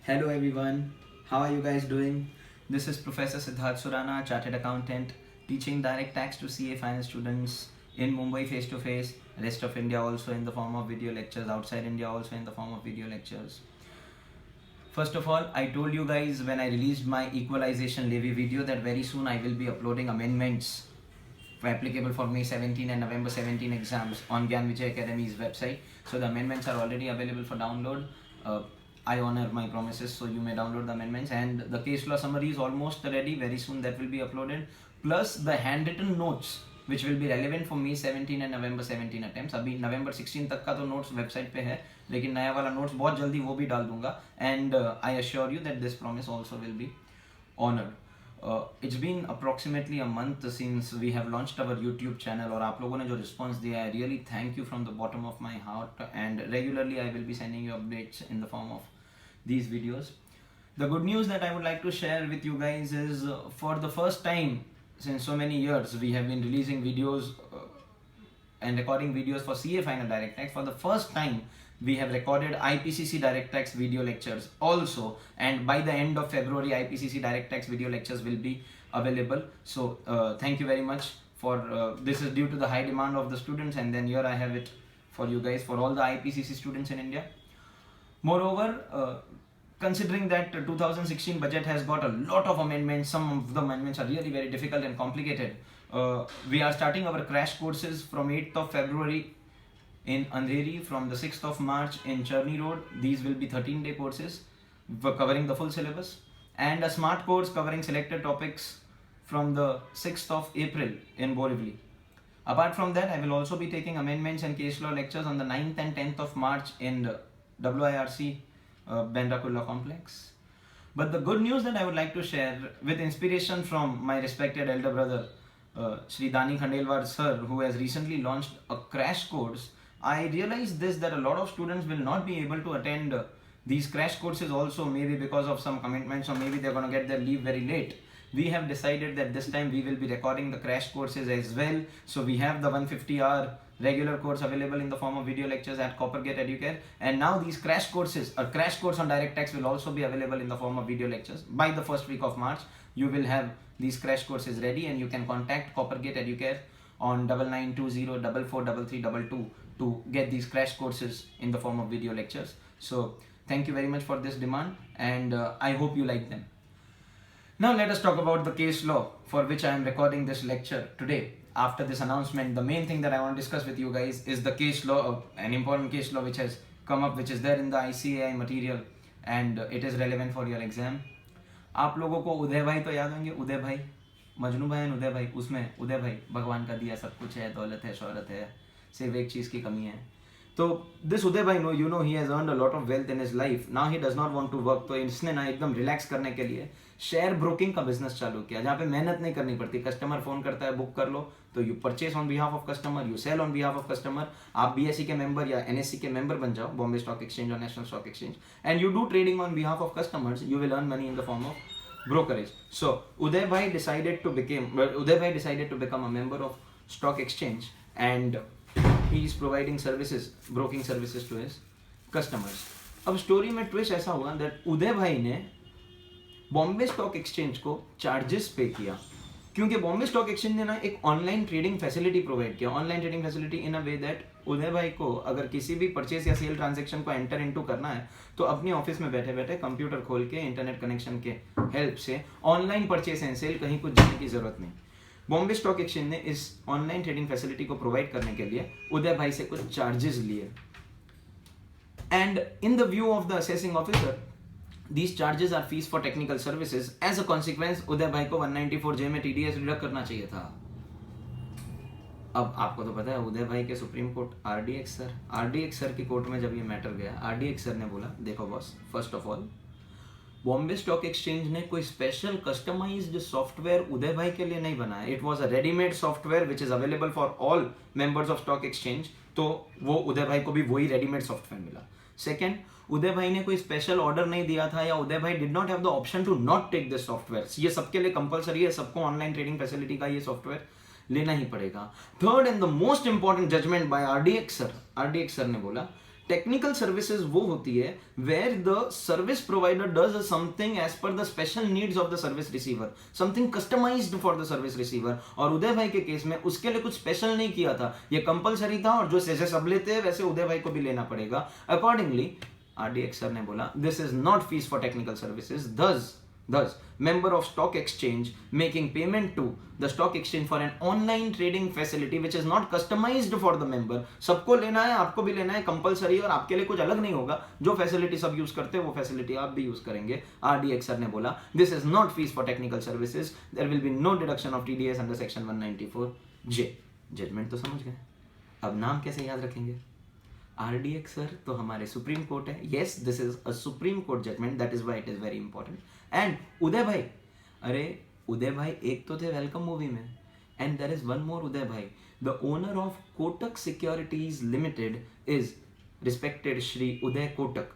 Hello everyone, how are you guys doing? This is Professor Siddharth Surana, Chartered Accountant, teaching direct tax to CA final students in Mumbai face to face, rest of India also in the form of video lectures, outside India also in the form of video lectures. First of all, I told you guys when I released my equalization levy video that very soon I will be uploading amendments applicable for May 17 and November 17 exams on Gyan Vijay Academy's website. So the amendments are already available for download. I honor my promises, so you may download the amendments, and the case law summary is almost ready. Very soon that will be uploaded, plus the handwritten notes which will be relevant for May 17 and November 17 attempts. अभी November 16 तक का तो notes website पे है, लेकिन नया वाला notes बहुत जल्दी वो भी डाल दूंगा, and I assure you that this promise also will be honored. It's been approximately a month since we have launched our YouTube channel और आप लोगों ने जो response दिया है, really thank you from the bottom of my heart, and regularly I will be sending you updates in the form of these videos. The good news that I would like to share with you guys is for the first time since so many years we have been releasing videos and recording videos for CA Final Direct Tax. For the first time we have recorded IPCC Direct Tax video lectures also, and by the end of February IPCC Direct Tax video lectures will be available. So thank you very much for this is due to the high demand of the students, and then here I have it for you guys for all the IPCC students in India. Moreover, considering that 2016 budget has got a lot of amendments, some of the amendments are really very difficult and complicated. We are starting our crash courses from 8th of February in Andheri, from the 6th of March in Charni Road. These will be 13-day courses covering the full syllabus, and a smart course covering selected topics from the 6th of April in Borivali. Apart from that, I will also be taking amendments and case law lectures on the 9th and 10th of March in WIRC Bandra Kurla complex. But the good news that I would like to share, with inspiration from my respected elder brother Shri Dani Khandelwar sir, who has recently launched a crash course, I realized this, that a lot of students will not be able to attend these crash courses also, maybe because of some commitments, or maybe they're going to get their leave very late. We have decided that this time we will be recording the crash courses as well. So we have the 150-hour regular course available in the form of video lectures at Coppergate Educare, and now these crash courses, a crash course on direct tax, will also be available in the form of video lectures. By the first week of March, you will have these crash courses ready, and you can contact Coppergate Educare on 9920443322 to get these crash courses in the form of video lectures. So thank you very much for this demand, and I hope you like them. Now let us talk about the case law for which I am recording this lecture today. After this announcement, the main thing that I want to discuss with you guys is the case law, an important case law which has come up, which is there in the ICAI material, and it is relevant for your exam. आप लोगों को उदय भाई तो याद होंगे, उदय भाई, मजनू भाई, उदय भाई, उसमें उदय भाई भगवान का दिया सब कुछ है, दौलत है, शौहरत है, सिर्फ एक चीज़ की कमी है. तो दिस उदय भाई no you know he has earned a lot of wealth in his life. Now he does not want to work. तो इसने ना एकदम रिलैक्स करने के लिए शेयर ब्रोकिंग का बिजनेस चालू किया, जहाँ पे मेहनत नहीं करनी पड़ती. कस्टमर फोन करता है, बुक कर लो, तो you purchase on behalf of customer, you sell on behalf of customer. आप बीएससी के मेंबर या एनएससी के मेंबर बन जाओ, बॉम्बे स्टॉक एक्सचेंज और national stock exchange, and you do trading on behalf of customers. You will earn money in the form of brokerage. So Uday Bhai decided to become a member of stock exchange, and he is providing services, broking services to his customers. अब story में twist ऐसा हुआ that Uday भाई ने Bombay stock exchange को charges pay किया, क्योंकि Bombay stock exchange ने ना एक ऑनलाइन ट्रेडिंग फैसिलिटी प्रोवाइड किया. Online trading facility in a way that Uday भाई को अगर किसी भी परचेस या सेल ट्रांजैक्शन को एंटर इनटू करना है, तो अपनी ऑफिस में बैठे बैठे कंप्यूटर खोल के इंटरनेट कनेक्शन के हेल्प से ऑनलाइन परचेस एंड सेल, कहीं कुछ जाने की जरूरत नहीं. बॉम्बे स्टॉक एक्सचेंज ने इस ऑनलाइन ट्रेडिंग फैसिलिटी को प्रोवाइड करने के लिए उदय भाई से कुछ चार्जेस लिए, and in the view of the assessing officer these charges are fees for technical services. As a consequence, उदय भाई को 194J में TDS डिडक्ट करना चाहिए था. अब आपको तो पता है उदय भाई के सुप्रीम कोर्ट RDX सर की कोर्ट में जब ये मैटर गया, RDX सर ने बोला, देखो boss, first of all Bombay stock exchange ने कोई स्पेशल कस्टमाइज्ड सॉफ्टवेयर उदय भाई के लिए नहीं बनाया. It was a readymade software which is available for all members of stock exchange. तो वो उदय भाई को भी वही रेडीमेड सॉफ्टवेयर मिला. सेकेंड, उदय भाई ने कोई स्पेशल ऑर्डर नहीं दिया था, या उदय भाई did not have the option to not take this software. ये सबके लिए कंपलसरी है, सबको ऑनलाइन ट्रेडिंग फैसिलिटी का ये सॉफ्टवेयर लेना ही पड़ेगा. Third and the most important judgement by RDX sir ने बोला टेक्निकल सर्विसेज वो होती है where the service provider does something as per the special needs of the service receiver, something customised for the service receiver. और उदय भाई के case में उसके लिए कुछ स्पेशल नहीं किया था, ये कंपलसरी था, और जो जैसे सब लेते हैं वैसे उदय भाई को भी लेना पड़ेगा। अकॉर्डिंगली RDX सर ने बोला this is not fees for technical services, thus member of stock exchange making payment to the stock exchange for an online trading facility which is not customized for the member, सबको लेना है, आपको भी लेना है, compulsory, और आपके लिए कुछ अलग नहीं होगा, जो फैसिलिटी सब यूज करते हैं वो फैसिलिटी आप भी यूज करेंगे। RDX सर ने बोला this is not fees for technical services, there will be no deduction of TDS under section 194J। Judgement तो समझ गए, अब नाम कैसे याद रखेंगे? RDX सर तो हमारे सुप्रीम कोर्ट है, yes this is a supreme court judgment, that is why it is very important. And Uday भाई, अरे उदय भाई एक तो थे वेलकम मूवी में, and there is one more Uday भाई, the owner of Kotak securities limited is respected Shri Uday Kotak.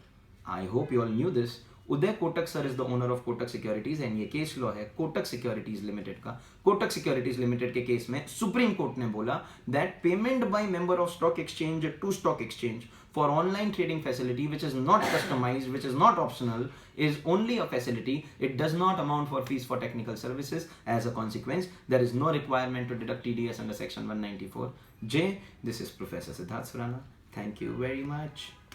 I hope you all knew this. Uday Kotak sir is the owner of Kotak securities, and ये case law है कोटक सिक्योरिटीज लिमिटेड का। Kotak securities limited के case में supreme court ने बोला that payment by member of stock exchange to stock exchange for online trading facility which is not customized, which is not optional, is only a facility. It does not amount for fees for technical services. As a consequence, there is no requirement to deduct TDS under section 194J. This is Professor Siddharth Surana. Thank you very much.